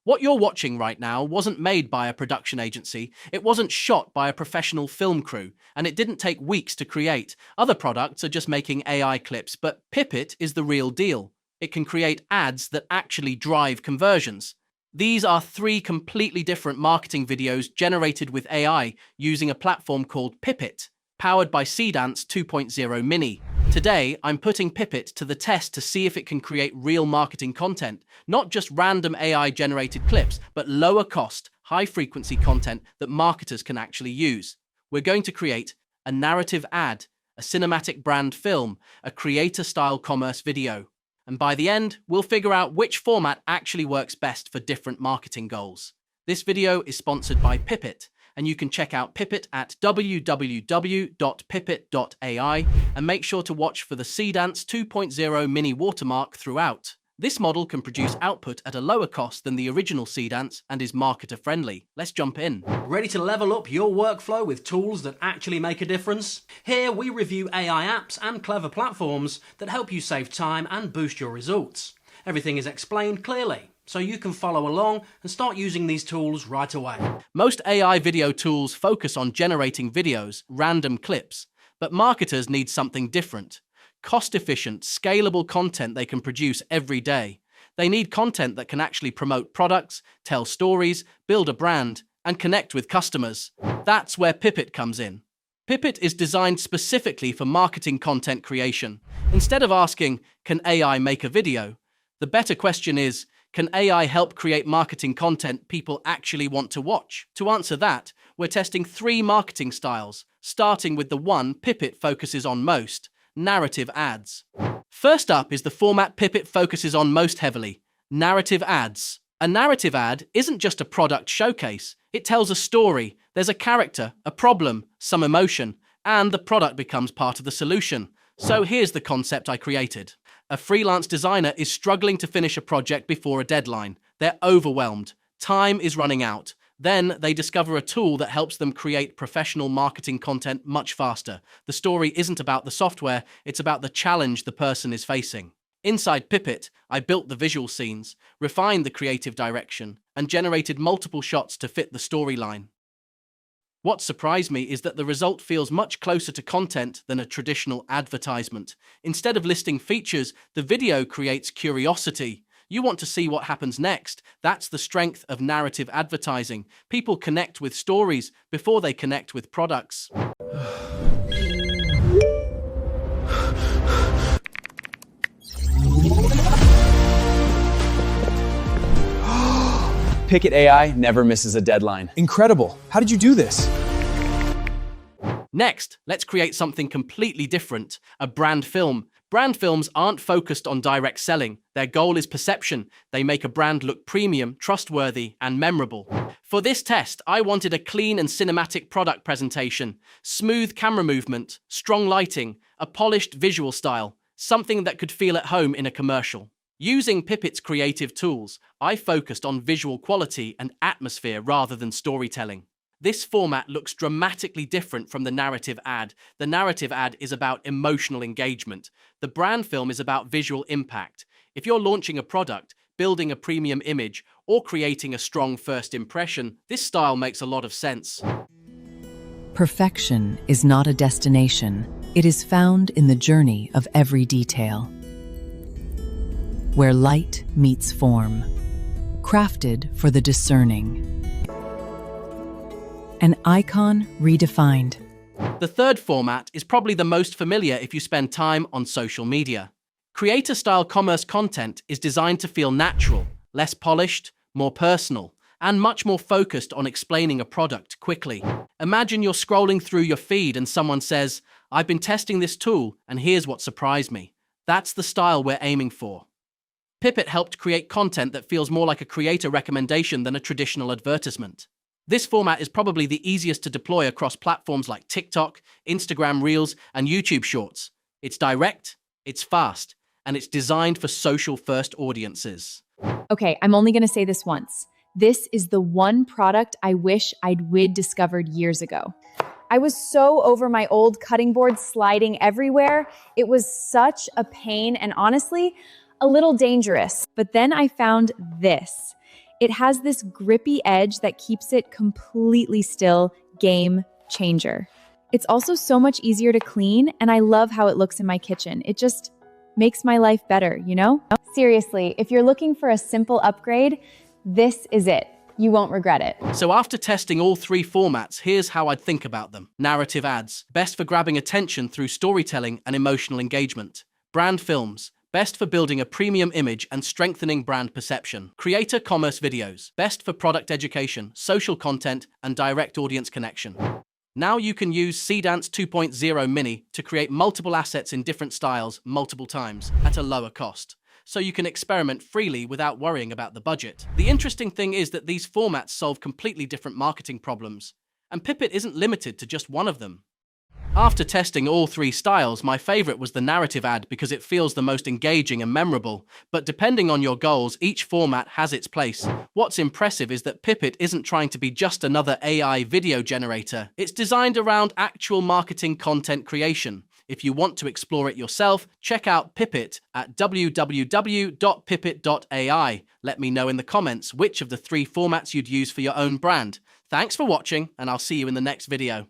What you're watching right now wasn't made by a production agency, it wasn't shot by a professional film crew, and it didn't take weeks to create. Other products are just making AI clips, but Pippit is the real deal. It can create ads that actually drive conversions. These are three completely different marketing videos generated with AI using a platform called Pippit, powered by Seedance 2.0 Mini. Today, I'm putting Pippit to the test to see if it can create real marketing content, not just random AI-generated clips, but lower-cost, high-frequency content that marketers can actually use. We're going to create a narrative ad, a cinematic brand film, a creator-style commerce video. And by the end, we'll figure out which format actually works best for different marketing goals. This video is sponsored by Pippit, and you can check out Pippit at www.pippit.ai and make sure to watch for the Seedance 2.0 Mini watermark throughout. This model can produce output at a lower cost than the original Seedance and is marketer-friendly. Let's jump in. Ready to level up your workflow with tools that actually make a difference? Here we review AI apps and clever platforms that help you save time and boost your results. Everything is explained clearly, so you can follow along and start using these tools right away. Most AI video tools focus on generating videos, random clips, but marketers need something different. Cost-efficient, scalable content they can produce every day. They need content that can actually promote products, tell stories, build a brand, and connect with customers. That's where Pippit comes in. Pippit is designed specifically for marketing content creation. Instead of asking, can AI make a video? The better question is, can AI help create marketing content people actually want to watch? To answer that, we're testing three marketing styles, starting with the one Pippit focuses on most: narrative ads. First up is the format Pippit focuses on most heavily: narrative ads. A narrative ad isn't just a product showcase. It tells a story. There's a character, a problem, some emotion, and the product becomes part of the solution. So here's the concept I created. A freelance designer is struggling to finish a project before a deadline. They're overwhelmed. Time is running out. Then they discover a tool that helps them create professional marketing content much faster. The story isn't about the software, it's about the challenge the person is facing. Inside Pippit, I built the visual scenes, refined the creative direction, and generated multiple shots to fit the storyline. What surprised me is that the result feels much closer to content than a traditional advertisement. Instead of listing features, the video creates curiosity. You want to see what happens next. That's the strength of narrative advertising. People connect with stories before they connect with products. Pippit AI never misses a deadline. Incredible. How did you do this? Next, let's create something completely different: a brand film. Brand films aren't focused on direct selling. Their goal is perception. They make a brand look premium, trustworthy, and memorable. For this test, I wanted a clean and cinematic product presentation, smooth camera movement, strong lighting, a polished visual style, something that could feel at home in a commercial. Using Pippit's creative tools, I focused on visual quality and atmosphere rather than storytelling. This format looks dramatically different from the narrative ad. The narrative ad is about emotional engagement. The brand film is about visual impact. If you're launching a product, building a premium image, or creating a strong first impression, this style makes a lot of sense. Perfection is not a destination. It is found in the journey of every detail. Where light meets form, crafted for the discerning. An icon redefined. The third format is probably the most familiar if you spend time on social media. Creator-style commerce content is designed to feel natural, less polished, more personal, and much more focused on explaining a product quickly. Imagine you're scrolling through your feed and someone says, "I've been testing this tool, and here's what surprised me." That's the style we're aiming for. Pippit helped create content that feels more like a creator recommendation than a traditional advertisement. This format is probably the easiest to deploy across platforms like TikTok, Instagram Reels, and YouTube Shorts. It's direct, it's fast, and it's designed for social-first audiences. Okay, I'm only going to say this once. This is the one product I wish I'd discovered years ago. I was so over my old cutting board sliding everywhere. It was such a pain and honestly, a little dangerous. But then I found this. It has this grippy edge that keeps it completely still. Game changer. It's also so much easier to clean, and I love how it looks in my kitchen. It just makes my life better, you know? Seriously, if you're looking for a simple upgrade, this is it. You won't regret it. So after testing all three formats, here's how I'd think about them. Narrative ads, best for grabbing attention through storytelling and emotional engagement. Brand films, best for building a premium image and strengthening brand perception. Creator commerce videos, best for product education, social content, and direct audience connection. Now you can use Seedance 2.0 Mini to create multiple assets in different styles multiple times at a lower cost, so you can experiment freely without worrying about the budget. The interesting thing is that these formats solve completely different marketing problems, and Pippit isn't limited to just one of them. After testing all three styles, my favorite was the narrative ad because it feels the most engaging and memorable, but depending on your goals, each format has its place. What's impressive is that Pippit isn't trying to be just another AI video generator. It's designed around actual marketing content creation. If you want to explore it yourself, check out Pippit at www.pippit.ai. Let me know in the comments which of the three formats you'd use for your own brand. Thanks for watching, and I'll see you in the next video.